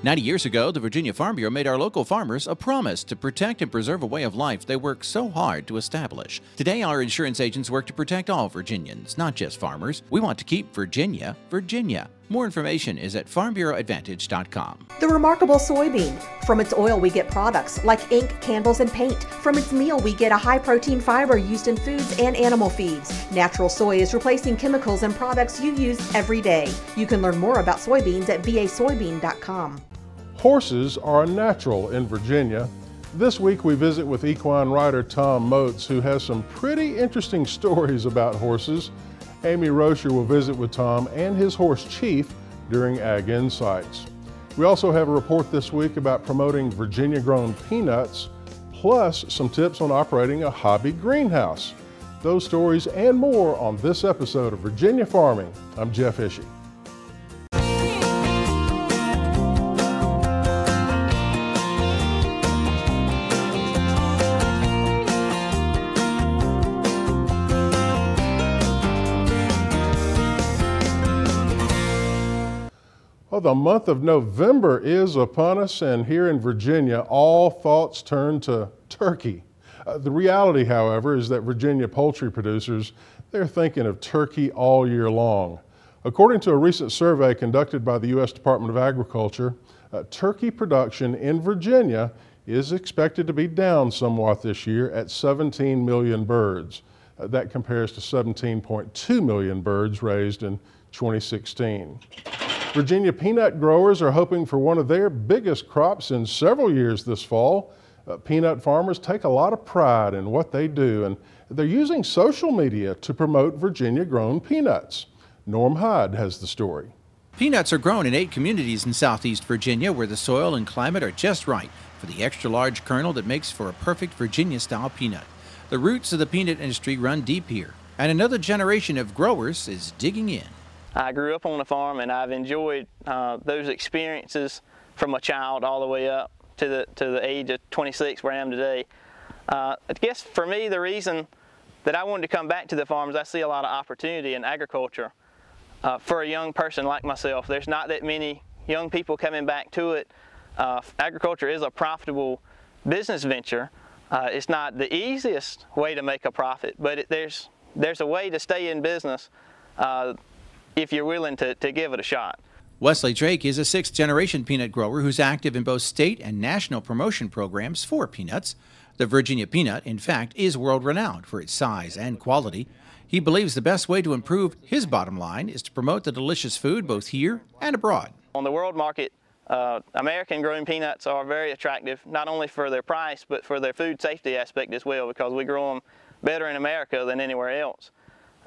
90 years ago, the Virginia Farm Bureau made our local farmers a promise to protect and preserve a way of life they work so hard to establish. Today, our insurance agents work to protect all Virginians, not just farmers. We want to keep Virginia, Virginia. More information is at farmbureauadvantage.com. The remarkable soybean. From its oil, we get products like ink, candles, and paint. From its meal, we get a high-protein fiber used in foods and animal feeds. Natural soy is replacing chemicals and products you use every day. You can learn more about soybeans at vasoybean.com. Horses are natural in Virginia. This week we visit with equine writer Tom Moats, who has some pretty interesting stories about horses. Amy Rocher will visit with Tom and his horse Chief during Ag Insights. We also have a report this week about promoting Virginia-grown peanuts, plus some tips on operating a hobby greenhouse. Those stories and more on this episode of Virginia Farming. I'm Jeff Ishii. Well, the month of November is upon us, and here in Virginia, all thoughts turn to turkey. The reality, however, is that Virginia poultry producers, they're thinking of turkey all year long. According to a recent survey conducted by the U.S. Department of Agriculture, turkey production in Virginia is expected to be down somewhat this year at 17 million birds. That compares to 17.2 million birds raised in 2016. Virginia peanut growers are hoping for one of their biggest crops in several years this fall. Peanut farmers take a lot of pride in what they do, and they're using social media to promote Virginia-grown peanuts. Norm Hyde has the story. Peanuts are grown in 8 communities in southeast Virginia where the soil and climate are just right for the extra-large kernel that makes for a perfect Virginia-style peanut. The roots of the peanut industry run deep here, and another generation of growers is digging in. I grew up on a farm, and I've enjoyed those experiences from a child all the way up to the age of 26 where I am today. I guess for me, the reason that I wanted to come back to the farm is I see a lot of opportunity in agriculture. For a young person like myself, there's not that many young people coming back to it. Agriculture is a profitable business venture. It's not the easiest way to make a profit, but there's a way to stay in business if you're willing to give it a shot. Wesley Drake is a 6th-generation peanut grower who's active in both state and national promotion programs for peanuts. The Virginia peanut, in fact, is world-renowned for its size and quality. He believes the best way to improve his bottom line is to promote the delicious food both here and abroad. On the world market, American-grown peanuts are very attractive, not only for their price, but for their food safety aspect as well, because we grow them better in America than anywhere else.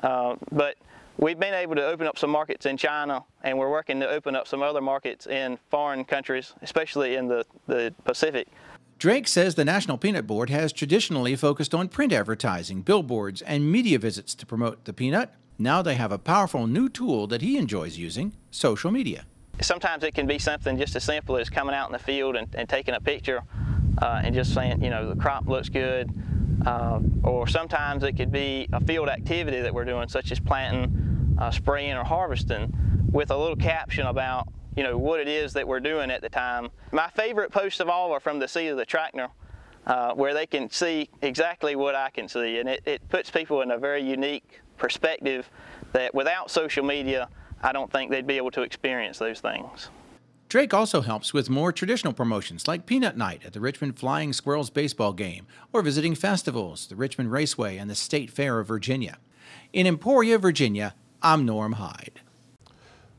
But we've been able to open up some markets in China, and we're working to open up some other markets in foreign countries, especially in the Pacific. Drake says the National Peanut Board has traditionally focused on print advertising, billboards, and media visits to promote the peanut. Now they have a powerful new tool that he enjoys using, social media. Sometimes it can be something just as simple as coming out in the field and taking a picture and just saying, you know, the crop looks good. Or sometimes it could be a field activity that we're doing, such as planting, spraying, or harvesting, with a little caption about, you know, what it is that we're doing at the time. My favorite posts of all are from the seat of the tractor, where they can see exactly what I can see, and it puts people in a very unique perspective that without social media, I don't think they'd be able to experience those things. Drake also helps with more traditional promotions like Peanut Night at the Richmond Flying Squirrels baseball game, or visiting festivals, the Richmond Raceway, and the State Fair of Virginia. In Emporia, Virginia, I'm Norm Hyde.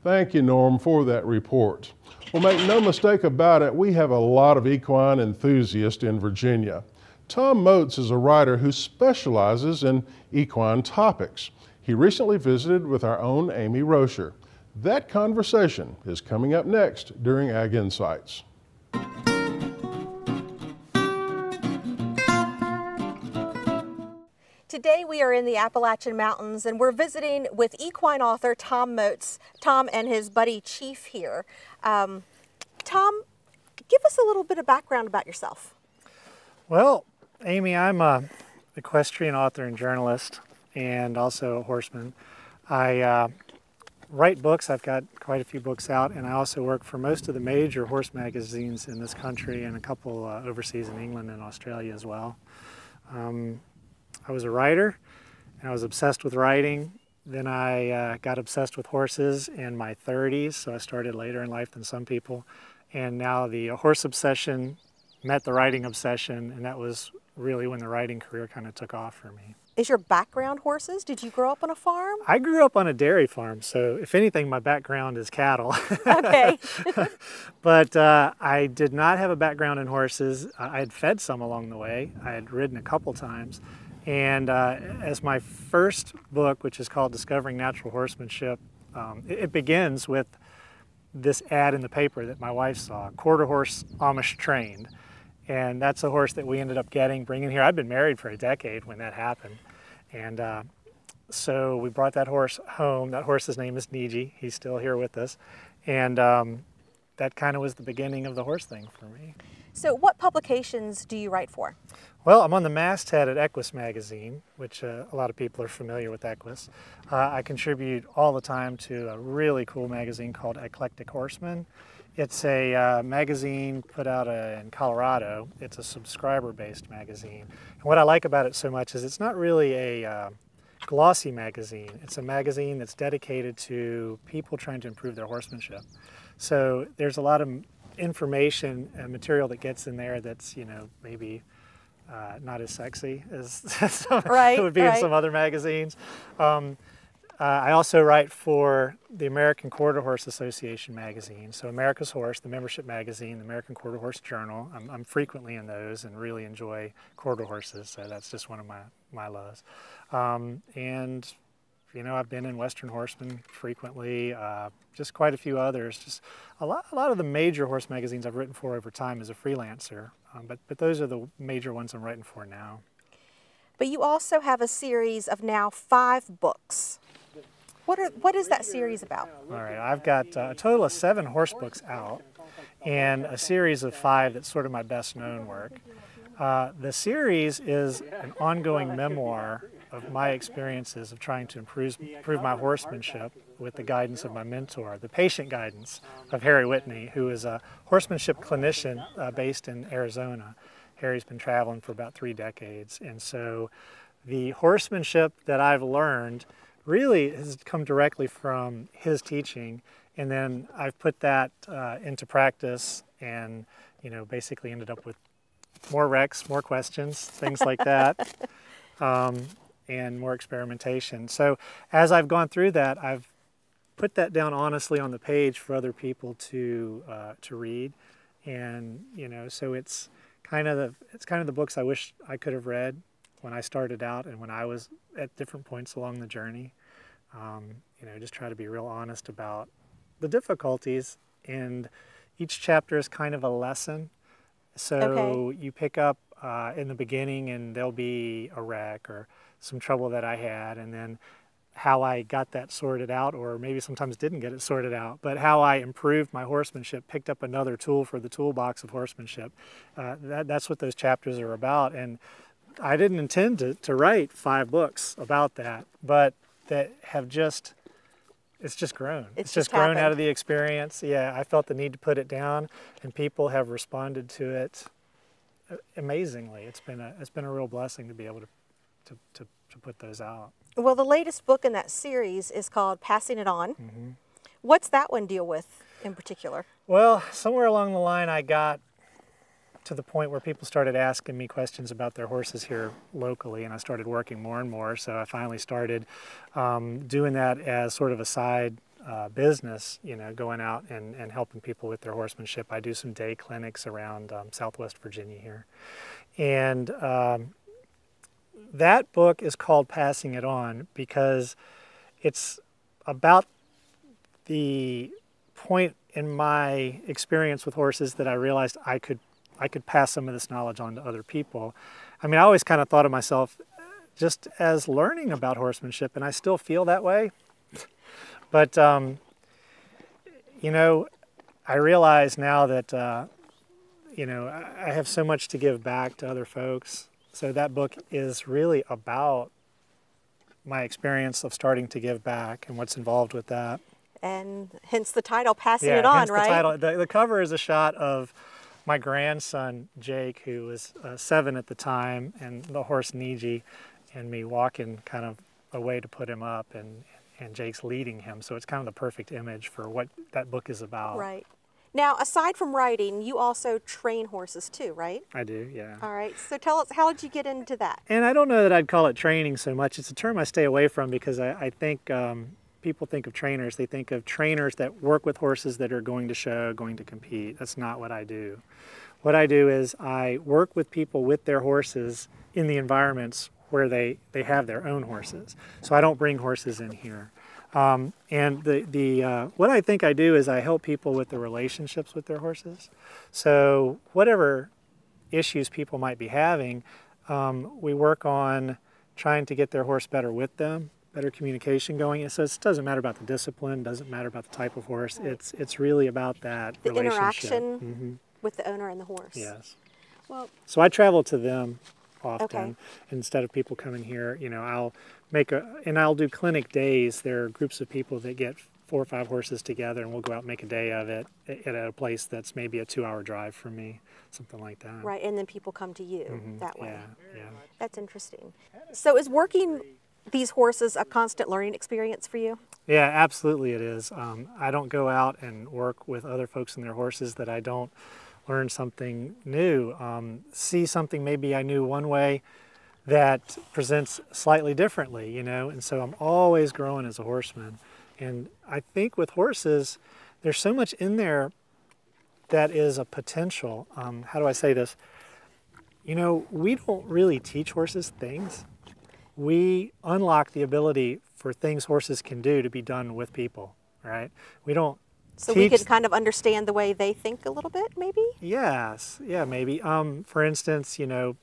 Thank you, Norm, for that report. Well, make no mistake about it, we have a lot of equine enthusiasts in Virginia. Tom Moats is a writer who specializes in equine topics. He recently visited with our own Amy Rocher. That conversation is coming up next during Ag Insights. Today we are in the Appalachian Mountains and we're visiting with equine author Tom Moats. Tom and his buddy Chief here. Tom, give us a little bit of background about yourself. Well, Amy, I'm an equestrian author and journalist and also a horseman. I write books. I've got quite a few books out, and I also work for most of the major horse magazines in this country and a couple overseas in England and Australia as well. I was a writer, and I was obsessed with writing. Then I got obsessed with horses in my 30s, so I started later in life than some people. And now the horse obsession met the writing obsession, and that was really when the writing career kind of took off for me. Is your background horses? Did you grow up on a farm? I grew up on a dairy farm, so if anything, my background is cattle. Okay. But I did not have a background in horses. I had fed some along the way. I had ridden a couple times. And as my first book, which is called Discovering Natural Horsemanship, it begins with this ad in the paper that my wife saw, quarter horse Amish trained. And that's a horse that we ended up bringing here. I'd been married for a decade when that happened. And so we brought that horse home. That horse's name is Niji. He's still here with us. And that kind of was the beginning of the horse thing for me. So what publications do you write for? Well, I'm on the masthead at Equus magazine, which a lot of people are familiar with Equus. I contribute all the time to a really cool magazine called Eclectic Horseman. It's a magazine put out in Colorado. It's a subscriber-based magazine. And what I like about it so much is it's not really a glossy magazine. It's a magazine that's dedicated to people trying to improve their horsemanship. So there's a lot of information and material that gets in there that's, you know, maybe not as sexy as it would be in some other magazines. I also write for the American Quarter Horse Association magazine. So America's Horse, the membership magazine, the American Quarter Horse Journal. I'm frequently in those and really enjoy quarter horses, so that's just one of my loves. And you know, I've been in Western Horseman frequently, just quite a few others. Just a lot of the major horse magazines I've written for over time as a freelancer, but those are the major ones I'm writing for now. But you also have a series of now 5 books. What is that series about? All right, I've got a total of 7 horse books out and a series of 5 that's sort of my best known work. The series is an ongoing memoir of my experiences of trying to improve my horsemanship with the guidance of my mentor, the patient guidance of Harry Whitney, who is a horsemanship clinician based in Arizona. Harry's been traveling for about 3 decades, and so the horsemanship that I've learned really has come directly from his teaching, and then I've put that into practice and, you know, basically ended up with more wrecks, more questions, things like that. And more experimentation. So as I've gone through that, I've put that down honestly on the page for other people to read, and you know, so it's kind of the books I wish I could have read when I started out and when I was at different points along the journey. You know, just try to be real honest about the difficulties, and each chapter is kind of a lesson. So you pick up in the beginning, and there'll be a wreck or some trouble that I had, and then how I got that sorted out, or maybe sometimes didn't get it sorted out, but how I improved my horsemanship, picked up another tool for the toolbox of horsemanship. That's what those chapters are about, and I didn't intend to write 5 books about that, but that have just, it's just grown. It's just grown out of the experience. Yeah, I felt the need to put it down, and people have responded to it amazingly. It's been a real blessing to be able to put those out. Well, the latest book in that series is called Passing It On. Mm-hmm. What's that one deal with in particular? Well, somewhere along the line I got to the point where people started asking me questions about their horses here locally, and I started working more and more, so I finally started doing that as sort of a side business, you know, going out and helping people with their horsemanship. I do some day clinics around Southwest Virginia here. And that book is called Passing It On because it's about the point in my experience with horses that I realized I could pass some of this knowledge on to other people. I mean, I always kind of thought of myself just as learning about horsemanship, and I still feel that way. But, you know, I realize now that, you know, I have so much to give back to other folks. So that book is really about my experience of starting to give back and what's involved with that. And hence the title, Passing Yeah, It On, hence right? the title. The cover is a shot of my grandson, Jake, who was 7 at the time, and the horse Niji, and me walking kind of away to put him up, and Jake's leading him. So it's kind of the perfect image for what that book is about. Right. Now, aside from riding, you also train horses too, right? I do, yeah. All right. So tell us, how did you get into that? And I don't know that I'd call it training so much. It's a term I stay away from because I think people think of trainers. They think of trainers that work with horses that are going to show, going to compete. That's not what I do. What I do is I work with people with their horses in the environments where they have their own horses. So I don't bring horses in here. And what I think I do is I help people with the relationships with their horses. So whatever issues people might be having, we work on trying to get their horse better with them, better communication going. So it doesn't matter about the discipline, doesn't matter about the type of horse. It's really about that The relationship. interaction with the owner and the horse. Yes. Well, So I travel to them often. Okay. Instead of people coming here. You know, I'll do clinic days. There are groups of people that get 4 or 5 horses together, and we'll go out and make a day of it at a place that's maybe a 2-hour drive from me, something like that. right, and then people come to you that way. Yeah. That's interesting. So is working these horses a constant learning experience for you? Yeah, absolutely it is. I don't go out and work with other folks and their horses that I don't learn something new, see something maybe I knew one way that presents slightly differently, you know, and so I'm always growing as a horseman. And I think with horses, there's so much in there that is a potential. How do I say this? You know, we don't really teach horses things. We unlock the ability for things horses can do to be done with people, right? We don't So we teach. can kind of understand the way they think a little bit, maybe? Yes, yeah, maybe. For instance, you know,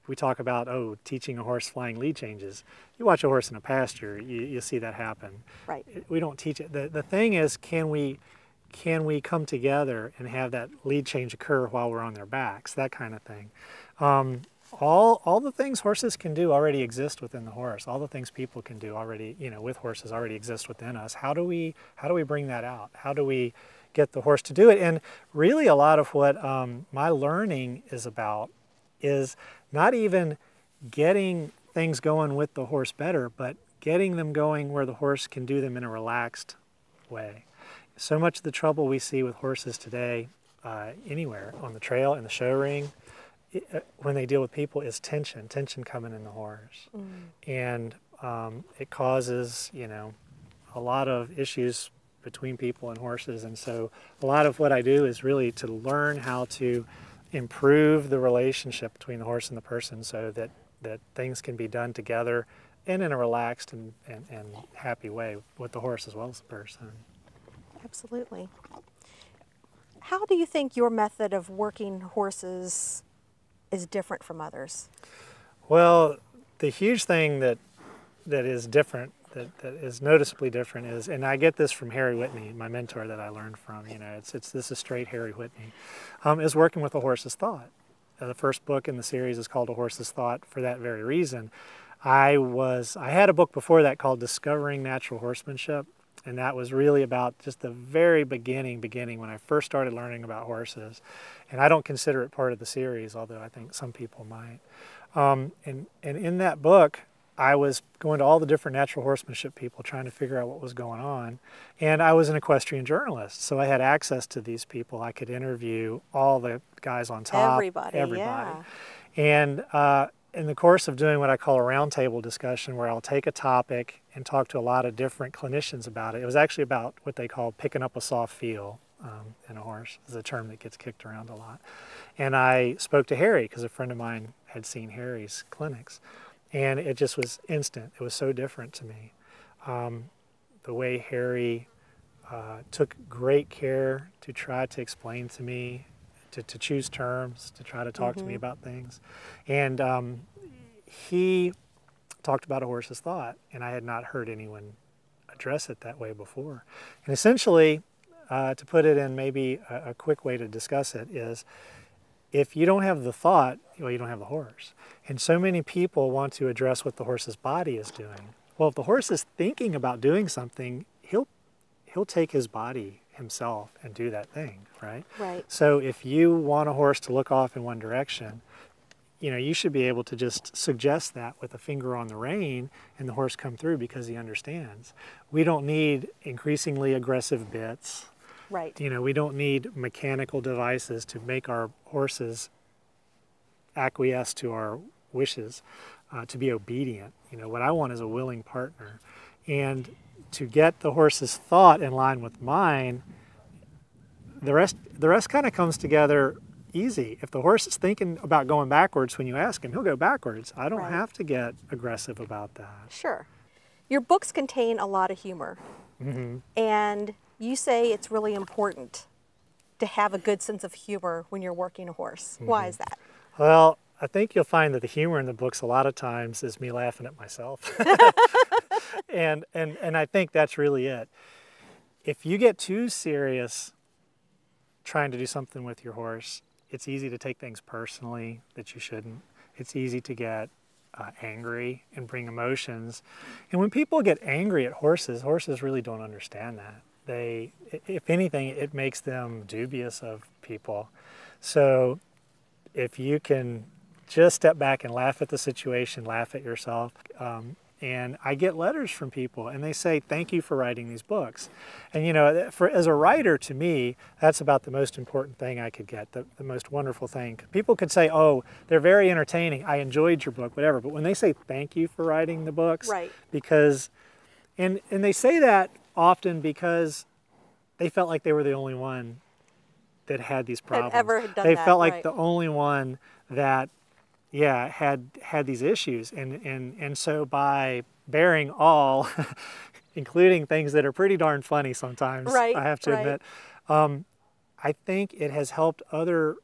we talk about, teaching a horse flying lead changes. You watch a horse in a pasture, you see that happen. Right. We don't teach it. The thing is, can we come together and have that lead change occur while we're on their backs, that kind of thing. All the things horses can do already exist within the horse. All the things people can do already, you know, with horses already exist within us. How do we bring that out? How do we get the horse to do it? And really a lot of what my learning is about is not even getting things going with the horse better, but getting them going where the horse can do them in a relaxed way. So much of the trouble we see with horses today, anywhere, on the trail, in the show ring, when they deal with people, is tension coming in the horse. And it causes, you know, a lot of issues between people and horses. And so a lot of what I do is really to learn how to improve the relationship between the horse and the person so that things can be done together and in a relaxed and happy way with the horse as well as the person. Absolutely. How do you think your method of working horses is different from others? Well, the huge thing that is different, that is noticeably different is, and I get this from Harry Whitney, my mentor that I learned from, you know, this is straight Harry Whitney, is working with a horse's thought. The first book in the series is called A Horse's Thought for that very reason. I had a book before that called Discovering Natural Horsemanship, and that was really about just the very beginning when I first started learning about horses. And I don't consider it part of the series, although I think some people might. And in that book, I was going to all the different natural horsemanship people trying to figure out what was going on. And I was an equestrian journalist, so I had access to these people. I could interview all the guys on top. Everybody. Yeah. And in the course of doing what I call a roundtable discussion, where I'll take a topic and talk to a lot of different clinicians about it, it was actually about what they call picking up a soft feel in a horse. Is a term that gets kicked around a lot. And I spoke to Harry because a friend of mine had seen Harry's clinics. And it just was instant. It was so different to me. The way Harry took great care to try to explain to me, to choose terms, to try to talk to me about things. And he talked about a horse's thought, and I had not heard anyone address it that way before. And essentially, to put it in maybe a quick way to discuss it is, if you don't have the thought, well, you don't have the horse. And so many people want to address what the horse's body is doing. Well, if the horse is thinking about doing something, he'll he'll take his body himself and do that thing, right? Right. So if you want a horse to look off in one direction, you know, you should be able to just suggest that with a finger on the rein and the horse come through because he understands. We don't need increasingly aggressive bits. Right. You know, we don't need mechanical devices to make our horses acquiesce to our wishes, to be obedient. You know, what I want is a willing partner. And to get the horse's thought in line with mine, the rest kind of comes together easy. If the horse is thinking about going backwards when you ask him, he'll go backwards. I don't Right. have to get aggressive about that. Sure. Your books contain a lot of humor. And you say it's really important to have a good sense of humor when you're working a horse. Why is that? Well, I think you'll find that the humor in the books a lot of times is me laughing at myself. and I think that's really it. If you get too serious trying to do something with your horse, it's easy to take things personally that you shouldn't. It's easy to get angry and bring emotions. And when people get angry at horses, horses really don't understand that. They, if anything, it makes them dubious of people. So if you can just step back and laugh at the situation, laugh at yourself. And I get letters from people and they say, thank you for writing these books. And you know, as a writer, to me, that's about the most important thing I could get, the most wonderful thing. People could say, oh, they're very entertaining, I enjoyed your book, whatever. But when they say thank you for writing the books, Right. because, and they say that often because they felt like they were the only one that had these problems. ever done they that, felt like right. the only one that had these issues, and so by bearing all, including things that are pretty darn funny sometimes, Right, I have to right. admit, I think it has helped other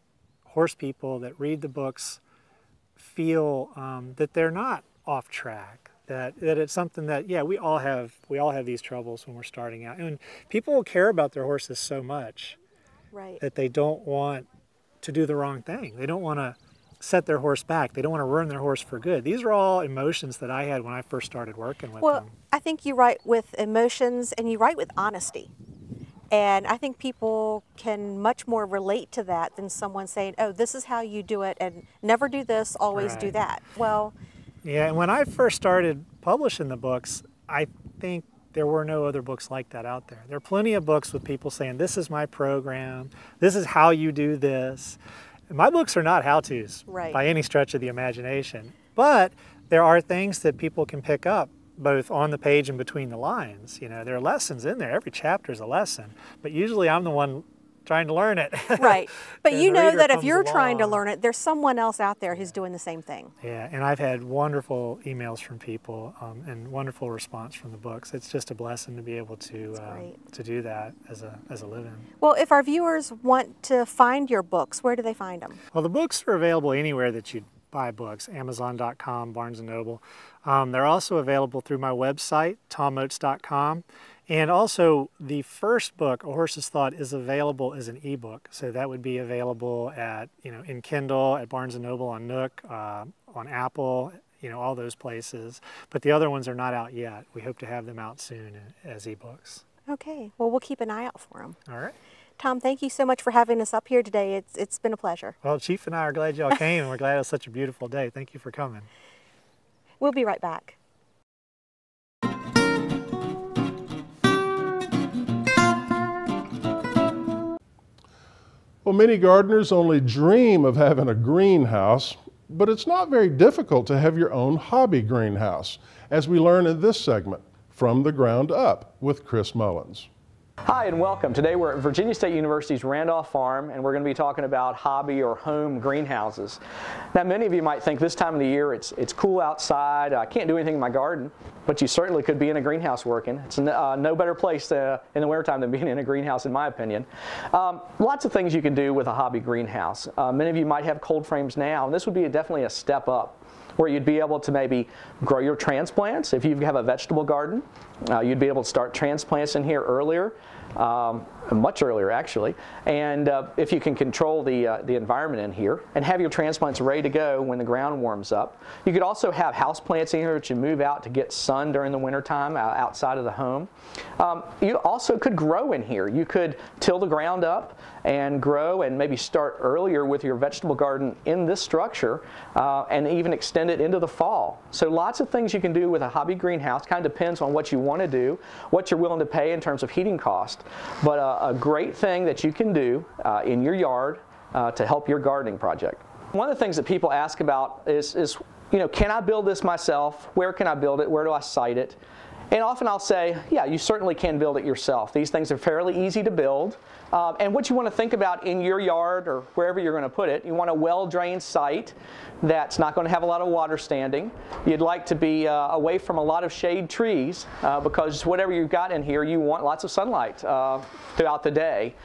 horse people that read the books feel that they're not off track. That it's something that, yeah, we all have these troubles when we're starting out, and people care about their horses so much Right. that they don't want to do the wrong thing. They don't want to set their horse back. They don't want to ruin their horse for good. These are all emotions that I had when I first started working with Well, them. I think you write with emotions and you write with honesty. And I think people can much more relate to that than someone saying, oh, this is how you do it and never do this, always do Right. that. Well, Yeah, and when I first started publishing the books, I think there were no other books like that out there. There are plenty of books with people saying, this is my program, this is how you do this. My books are not how-tos Right. by any stretch of the imagination, but there are things that people can pick up both on the page and between the lines. You know, there are lessons in there. Every chapter is a lesson, but usually I'm the one trying to learn it. right. But And you the know reader that if comes you're trying to along. learn it, there's someone else out there who's doing the same thing. Yeah, and I've had wonderful emails from people and wonderful response from the books. It's just a blessing to be able to great. do that as a living. Well, if our viewers want to find your books, where do they find them? Well, the books are available anywhere that you buy books, Amazon.com, Barnes & Noble. They're also available through my website, tomotes.com. And also, the first book, A Horse's Thought, is available as an ebook. So that would be available at, in Kindle, at Barnes & Noble, on Nook, on Apple, all those places. But the other ones are not out yet. We hope to have them out soon as ebooks. Okay. Well, we'll keep an eye out for them. All right. Tom, thank you so much for having us up here today. It's been a pleasure. Well, Chief and I are glad y'all came, and we're glad it was such a beautiful day. Thank you for coming. We'll be right back. Well, many gardeners only dream of having a greenhouse, but it's not very difficult to have your own hobby greenhouse, as we learn in this segment, From the Ground Up, with Chris Mullins. Hi and welcome. Today we're at Virginia State University's Randolph Farm and we're going to be talking about hobby or home greenhouses. Now many of you might think this time of the year it's cool outside, I can't do anything in my garden, but you certainly could be in a greenhouse working. It's no better place in the wintertime than being in a greenhouse in my opinion. Lots of things you can do with a hobby greenhouse. Many of you might have cold frames now, and this would be definitely a step up, where you'd be able to maybe grow your transplants if you have a vegetable garden, You'd be able to start transplants in here earlier. Much earlier actually, and if you can control the environment in here and have your transplants ready to go when the ground warms up. You could also have house plants in here that you move out to get sun during the winter time outside of the home. You also could grow in here. You could till the ground up and grow and maybe start earlier with your vegetable garden in this structure and even extend it into the fall. So lots of things you can do with a hobby greenhouse. Kind of depends on what you want to do, what you're willing to pay in terms of heating cost. But a great thing that you can do in your yard to help your gardening project. One of the things that people ask about is, you know, can I build this myself? Where can I build it? Where do I site it? And often I'll say, yeah, you certainly can build it yourself. These things are fairly easy to build. And what you want to think about in your yard or wherever you're going to put it, you want a well-drained site that's not going to have a lot of water standing. You'd like to be away from a lot of shade trees because whatever you've got in here, you want lots of sunlight throughout the day.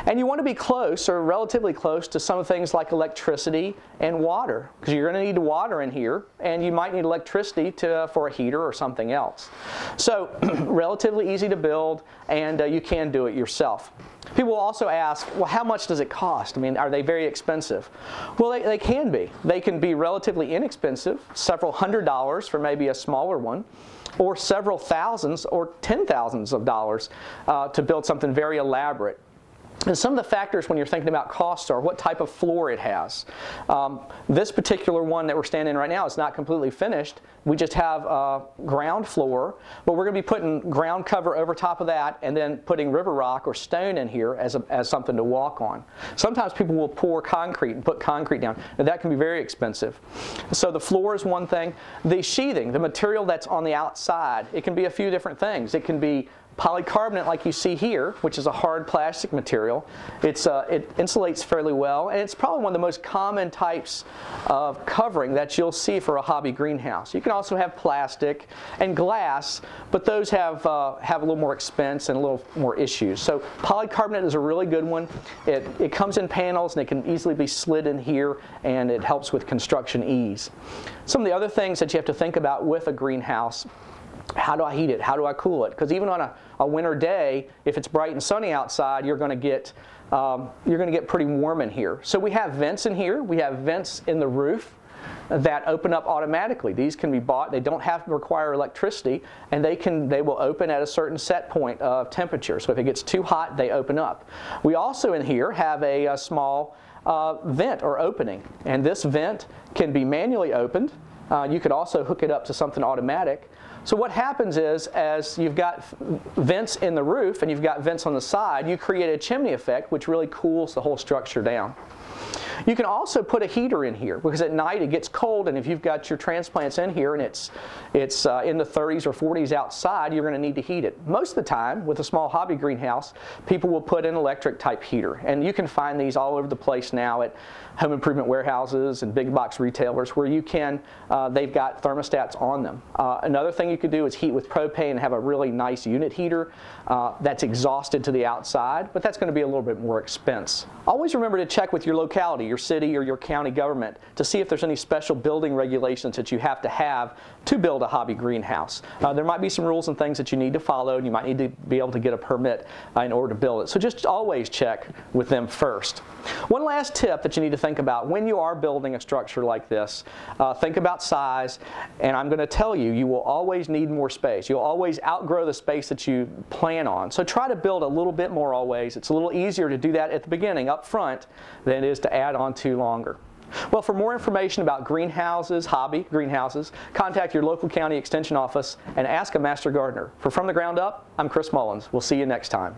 And you want to be close or relatively close to some things like electricity and water, because you're going to need water in here and you might need electricity for a heater or something else. So relatively easy to build, and you can do it yourself. People will also ask, well, how much does it cost? I mean, are they very expensive? Well, they can be. They can be relatively inexpensive, several $100s for maybe a smaller one, or several thousands or $10,000s of dollars to build something very elaborate. And some of the factors when you're thinking about costs are what type of floor it has. This particular one that we're standing in right now is not completely finished. We just have a ground floor, but we're going to be putting ground cover over top of that and then putting river rock or stone in here as something to walk on. Sometimes people will pour concrete and put concrete down, and that can be very expensive. So the floor is one thing. The sheathing, the material that's on the outside, it can be a few different things. It can be polycarbonate like you see here, which is a hard plastic material. It insulates fairly well, and it's probably one of the most common types of covering that you'll see for a hobby greenhouse. You can also have plastic and glass, but those have a little more expense and a little more issues. So polycarbonate is a really good one. It comes in panels and it can easily be slid in here, and it helps with construction ease. Some of the other things that you have to think about with a greenhouse: how do I heat it? How do I cool it? Because even on a winter day, if it's bright and sunny outside, you're going to get pretty warm in here. So we have vents in here. We have vents in the roof that open up automatically. These can be bought. They don't have to require electricity, and they will open at a certain set point of temperature. So if it gets too hot, they open up. We also in here have a small vent or opening, and this vent can be manually opened. You could also hook it up to something automatic. So what happens is, as you've got vents in the roof and you've got vents on the side, you create a chimney effect which really cools the whole structure down. You can also put a heater in here, because at night it gets cold, and if you've got your transplants in here and it's in the 30s or 40s outside, you're going to need to heat it. Most of the time, with a small hobby greenhouse, people will put an electric type heater, and you can find these all over the place now at home improvement warehouses and big box retailers where you can, they've got thermostats on them. Another thing you could do is heat with propane and have a really nice unit heater that's exhausted to the outside, but that's going to be a little bit more expense. Always remember to check with your locality, your city or your county government, to see if there's any special building regulations that you have to build a hobby greenhouse. There might be some rules and things that you need to follow, and you might need to be able to get a permit in order to build it. So just always check with them first. One last tip that you need to think about when you are building a structure like this, think about size, and I'm going to tell you, you will always need more space. You'll always outgrow the space that you plan on. So try to build a little bit more always. It's a little easier to do that at the beginning, up front, than it is to add on to longer. Well, for more information about greenhouses, hobby greenhouses, contact your local county extension office and ask a master gardener. For From the Ground Up, I'm Chris Mullins. We'll see you next time.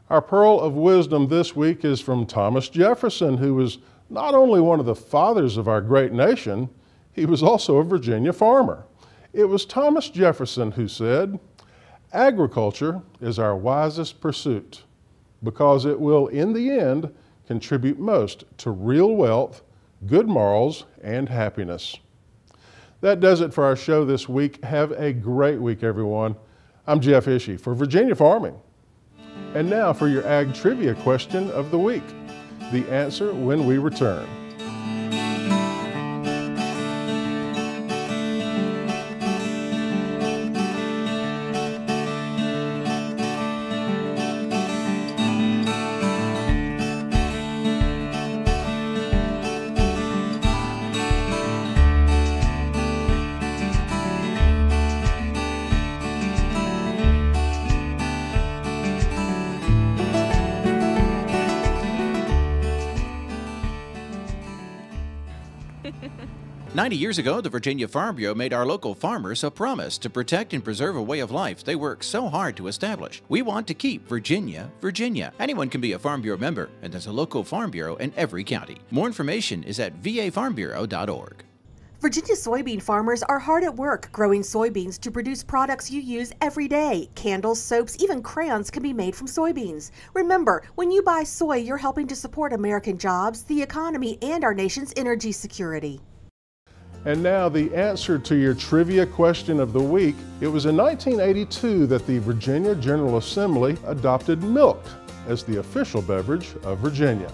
Our pearl of wisdom this week is from Thomas Jefferson, who was not only one of the fathers of our great nation, he was also a Virginia farmer. It was Thomas Jefferson who said, "Agriculture is our wisest pursuit because it will, in the end, contribute most to real wealth, good morals, and happiness." That does it for our show this week. Have a great week, everyone. I'm Jeff Ishii for Virginia Farming. And now for your Ag Trivia question of the week. The answer when we return. 90 years ago, the Virginia Farm Bureau made our local farmers a promise to protect and preserve a way of life they work so hard to establish. We want to keep Virginia, Virginia. Anyone can be a Farm Bureau member, and there's a local Farm Bureau in every county. More information is at vafarmbureau.org. Virginia soybean farmers are hard at work growing soybeans to produce products you use every day. Candles, soaps, even crayons can be made from soybeans. Remember, when you buy soy, you're helping to support American jobs, the economy, and our nation's energy security. And now the answer to your trivia question of the week. It was in 1982 that the Virginia General Assembly adopted milk as the official beverage of Virginia.